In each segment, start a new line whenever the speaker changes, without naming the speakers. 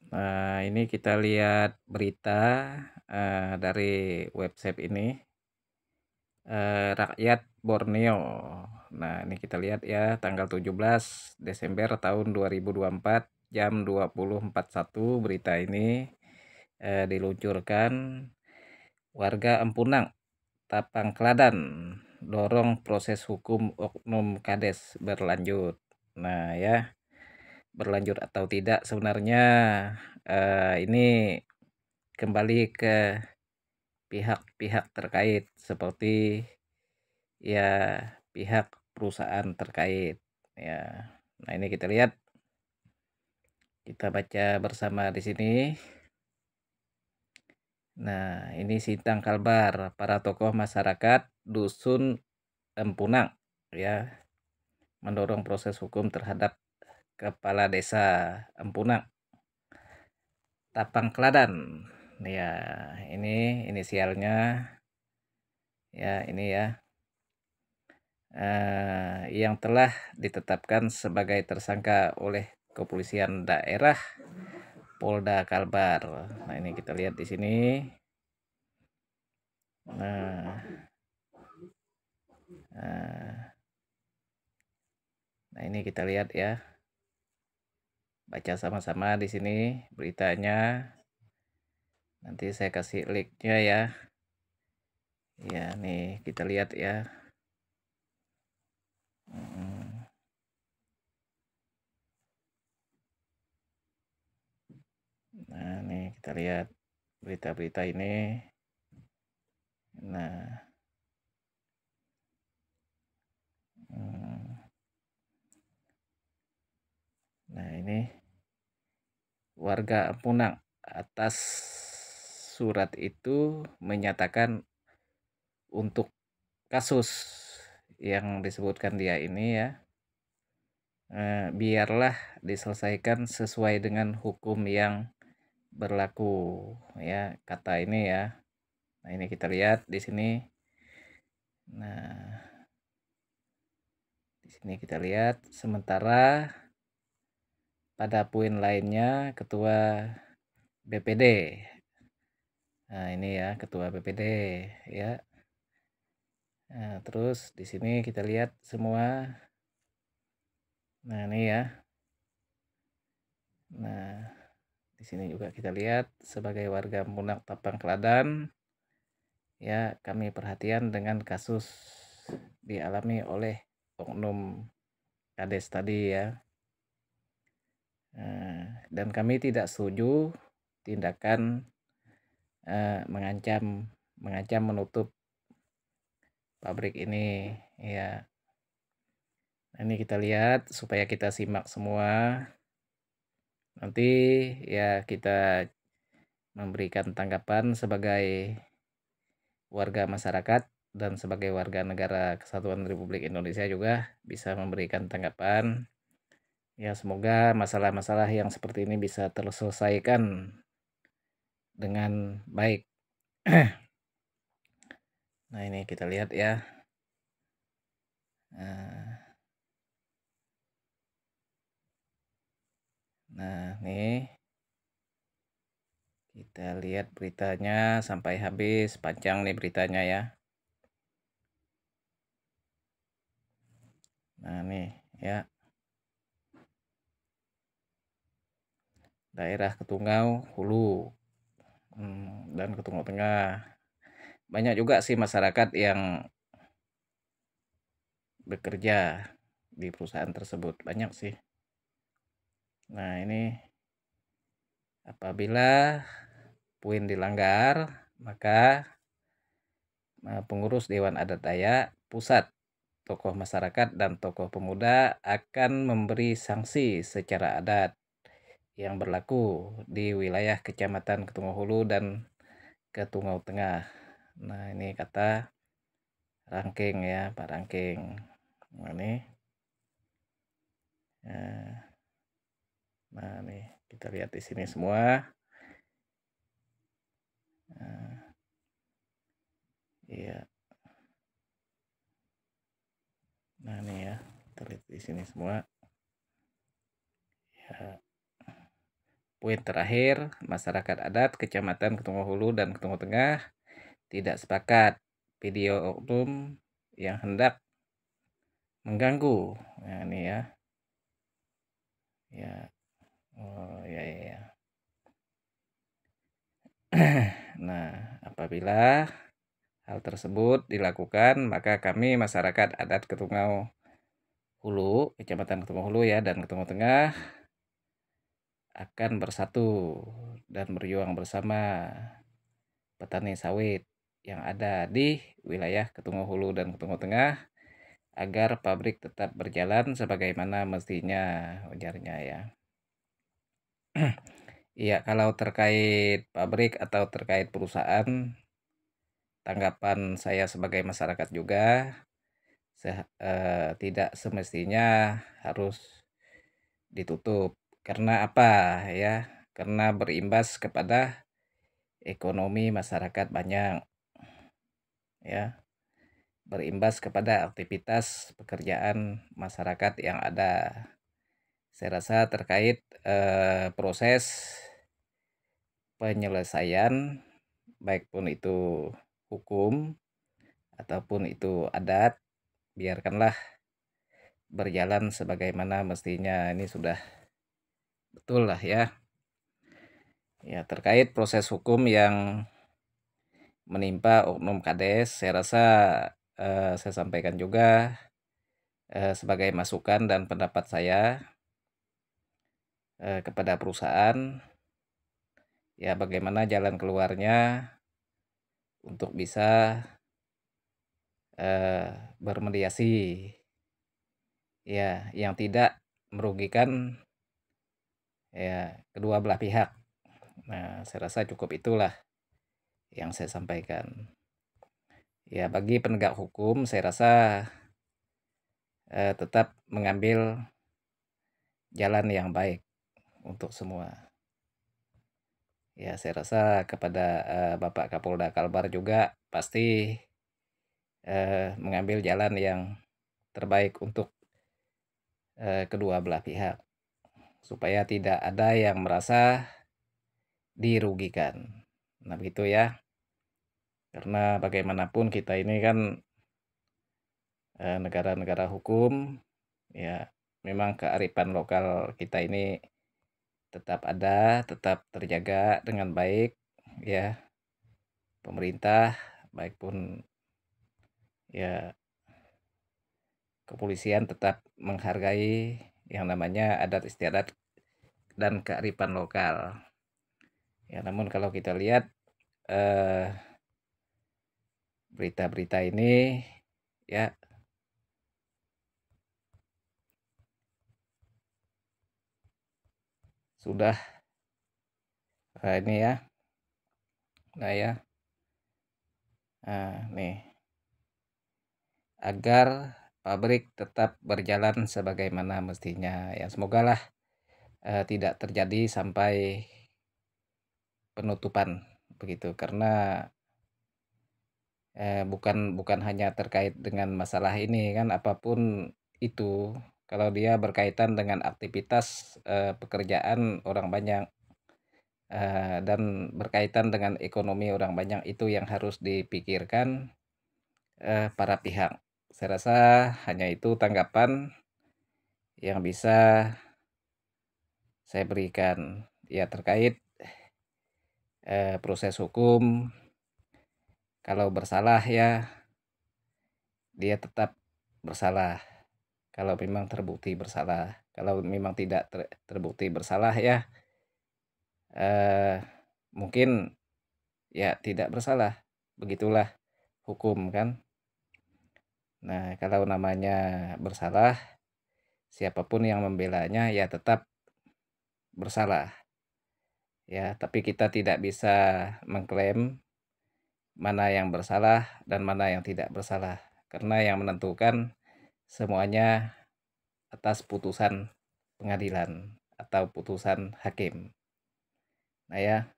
Nah, ini kita lihat berita dari website ini, Rakyat Borneo. Nah, ini kita lihat ya, tanggal 17 Desember tahun 2024 jam 20.41 berita ini diluncurkan. Warga Empunang, Tapang Kladan, dorong proses hukum oknum Kades berlanjut. Nah ya, berlanjut atau tidak sebenarnya ini kembali ke pihak-pihak terkait seperti ya pihak perusahaan terkait ya. Nah, ini kita lihat, kita baca bersama di sini. Nah, ini Sintang Kalbar, para tokoh masyarakat dusun Empunang ya mendorong proses hukum terhadap kepala desa Empunang, Tapang Kladan. Ya, ini inisialnya ya, ini ya, yang telah ditetapkan sebagai tersangka oleh kepolisian daerah Polda Kalbar. Nah, ini kita lihat di sini. Nah, nah ini kita lihat ya. Baca sama-sama di sini beritanya. Nanti saya kasih linknya ya. Ya, nih kita lihat ya. Nah, nih kita lihat berita-berita ini. Nah, nah ini warga Empunang atas surat itu menyatakan untuk kasus yang disebutkan dia ini ya, biarlah diselesaikan sesuai dengan hukum yang berlaku ya, kata ini ya. Nah, ini kita lihat di sini. Nah, di sini kita lihat sementara pada poin lainnya ketua BPD. Nah, ini ya ketua BPD ya. Nah, terus di sini kita lihat semua. Nah, ini ya. Nah, di sini juga kita lihat sebagai warga Munak Tapang Kladan ya, kami perhatian dengan kasus dialami oleh oknum Kades tadi ya. Dan kami tidak setuju tindakan mengancam menutup pabrik ini ya. Nah, ini kita lihat supaya kita simak semua. Nanti ya kita memberikan tanggapan sebagai warga masyarakat dan sebagai warga negara Kesatuan Republik Indonesia juga bisa memberikan tanggapan. Ya, semoga masalah-masalah yang seperti ini bisa terselesaikan dengan baik. Nah, ini kita lihat ya. Nah, nih kita lihat beritanya sampai habis, panjang nih beritanya ya. Nah, nih ya. Daerah Ketungau Hulu dan Ketungau Tengah. Banyak juga sih masyarakat yang bekerja di perusahaan tersebut, banyak sih. Nah, ini apabila poin dilanggar, maka pengurus Dewan Adat Dayak Pusat, tokoh masyarakat dan tokoh pemuda akan memberi sanksi secara adat yang berlaku di wilayah Kecamatan Ketungau Hulu dan Ketungau Tengah. Nah, ini kata Rangking ya, Pak Rangking. Nah, nih kita lihat di sini semua. Iya. Nah, nih ya, kita lihat di sini semua. Ya. Poin terakhir, masyarakat adat Kecamatan Ketungo Hulu dan Ketungo Tengah tidak sepakat video oknum yang hendak mengganggu. Nah, ini ya. Ya. Oh, ya, ya, ya. Nah, apabila hal tersebut dilakukan, maka kami masyarakat adat Ketungo Hulu, Kecamatan Ketungo Hulu ya, dan Ketungo Tengah akan bersatu dan berjuang bersama petani sawit yang ada di wilayah Ketungo Hulu dan Ketungo Tengah agar pabrik tetap berjalan sebagaimana mestinya, ujarnya ya. Iya, kalau terkait pabrik atau terkait perusahaan, tanggapan saya sebagai masyarakat juga tidak semestinya harus ditutup. Karena apa ya? Karena berimbas kepada ekonomi masyarakat banyak ya. Berimbas kepada aktivitas pekerjaan masyarakat yang ada. Saya rasa terkait proses penyelesaian baik pun itu hukum ataupun itu adat, biarkanlah berjalan sebagaimana mestinya. Ini sudah betul lah ya. Ya, terkait proses hukum yang menimpa oknum Kades, saya rasa saya sampaikan juga sebagai masukan dan pendapat saya kepada perusahaan, ya bagaimana jalan keluarnya untuk bisa bermediasi, ya yang tidak merugikan ya kedua belah pihak. Nah, saya rasa cukup itulah yang saya sampaikan. Ya, bagi penegak hukum, saya rasa tetap mengambil jalan yang baik untuk semua. Ya, saya rasa kepada Bapak Kapolda Kalbar juga pasti mengambil jalan yang terbaik untuk kedua belah pihak, supaya tidak ada yang merasa dirugikan. Nah, begitu ya. Karena bagaimanapun kita ini kan negara-negara hukum, ya memang kearifan lokal kita ini tetap ada, tetap terjaga dengan baik, ya. Pemerintah baik pun ya kepolisian tetap menghargai yang namanya adat istiadat dan kearifan lokal. Ya, namun kalau kita lihat berita-berita ini ya sudah ini ya. Nah ya. Nah, nih agar pabrik tetap berjalan sebagaimana mestinya. Ya, semogalah tidak terjadi sampai penutupan begitu, karena bukan hanya terkait dengan masalah ini kan, apapun itu kalau dia berkaitan dengan aktivitas pekerjaan orang banyak dan berkaitan dengan ekonomi orang banyak, itu yang harus dipikirkan para pihak. Saya rasa hanya itu tanggapan yang bisa saya berikan ya terkait proses hukum. Kalau bersalah ya dia tetap bersalah kalau memang terbukti bersalah. Kalau memang tidak terbukti bersalah ya mungkin ya tidak bersalah. Begitulah hukum kan. Nah, kalau namanya bersalah, siapapun yang membelanya ya tetap bersalah. Ya, tapi kita tidak bisa mengklaim mana yang bersalah dan mana yang tidak bersalah, karena yang menentukan semuanya atas putusan pengadilan atau putusan hakim. Nah ya,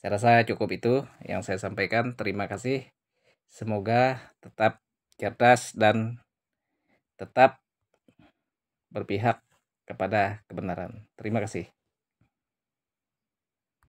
saya rasa cukup itu yang saya sampaikan. Terima kasih. Semoga tetap cerdas dan tetap berpihak kepada kebenaran. Terima kasih.